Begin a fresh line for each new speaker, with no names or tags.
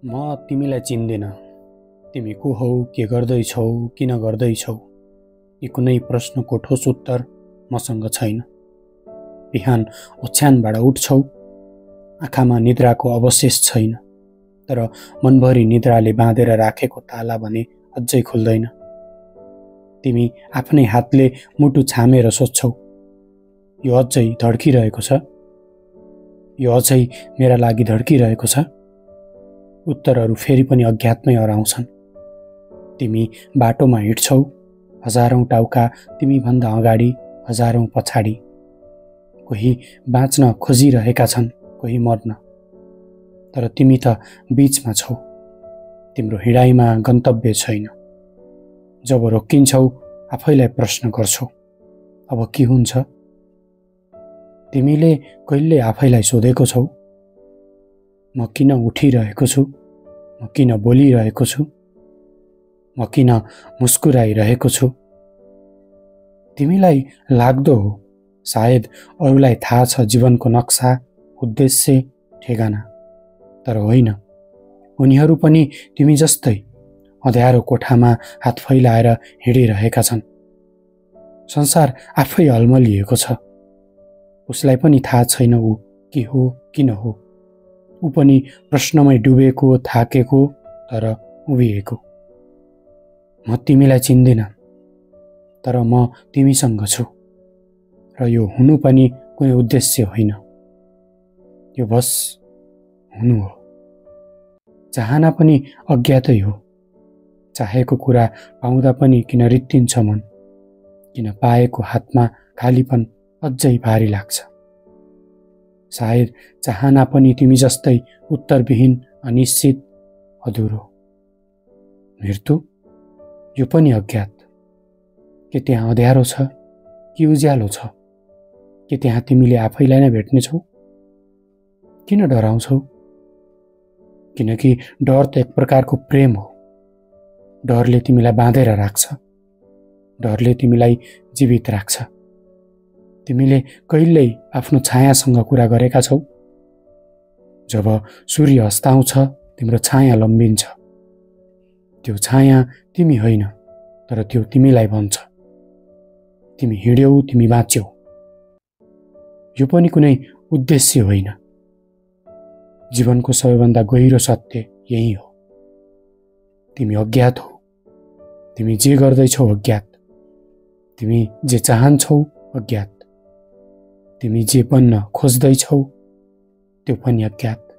म तिमीलाई चिन्दिन। तिमी को हौ, के गर्दैछौ, किन गर्दैछौ, यी कुनै प्रश्नको ठोस उत्तर मसँग छैन। बिहान ओछ्यानबाट उठ्छौ, आँखामा निद्राको अवशेष छैन, तर मनभरि निद्राले बाँधेर राखेको ताला भने अझै खुल्दैन। तिमी आफ्नै हातले मुटु छामेर सोध्छौ, यो अझै धड्किरहेको छ, यो अझै मेरा लागि धड्किरहेको छ। उत्तरहरू फेरि पनि अज्ञातमै हराउँछन्। तिमी बाटोमा हिँड्छौ, हजारौं टाउका तिमीभन्दा अगाडि, हजारौं पछाडि। कोही बाँच्न खोजिरहेका छन्, कोही मर्न, तर तिमी त बीचमा छौ। तिम्रो हिँडाइमा गन्तव्य छैन। जब रोकिन्छौ, आफैलाई प्रश्न गर्छौ, अब के हुन्छ? तिमीले कहिले आफैलाई सोधेको छौ, म किन उठिरहेको छु, म किन बोलिरहेको छु, म किन मुस्कुराइरहेको छु? तिमीलाई लाग्दो हो सायद अरूलाई थाहा छ जीवनको नक्सा, उद्देश्य, ठेगाना, तर होइन। उनीहरू पनि तिमी जस्तै अँध्यारो कोठामा हात फैलाएर हिँडिरहेका छन्। संसार आफै अल्मलिएको छ। उसलाई पनि थाहा छैन ऊ के हो, किन हो। ऊ पनि प्रश्नमै डुबेको, थाकेको, तर उभिएको। म तिमीलाई चिन्दिन, तर म तिमीसँग छु। र यो हुनु पनि कुनै उद्देश्य होइन, यो बस हुनु हो। चाहना पनि अज्ञातै हो। चाहेको कुरा पाउँदा पनि किन रित्तिन्छ मन, किन पाएको हातमा खालीपन अझै भारी लाग्छ। सायद चाहना पनि तिमी जस्तै उत्तरविहीन, अनिश्चित, अधुरो। मृत्यु यो पनि अज्ञात। के त्यहाँ अँध्यारो छ कि उज्यालो छ? के त्यहाँ तिमीले आफैलाई नै भेट्नेछौ? किन डराउँछौ? किनकि डर त एक प्रकारको प्रेम हो। डरले तिमीलाई बाँधेर राख्छ, डरले तिमीलाई जीवित राख्छ। तिमीले कहिल्यै आफ्नो छायासँग कुरा गरेका छौ? जब सूर्य अस्ताउँछ, तिम्रो छाया लम्बिन्छ। त्यो छाया तिमी होइन, तर त्यो तिमीलाई भन्छ, तिमी हिँड्यौ, तिमी बाँच्यौ। यो पनि कुनै उद्देश्य होइन। जीवनको सबैभन्दा गहिरो सत्य यही हो। तिमी अज्ञात हौ। तिमी जे गर्दैछौ अज्ञात। तिमी जे चाहन्छौ अज्ञात। तिमी जे बन्न खोज्दैछौ त्यो पनि अज्ञात।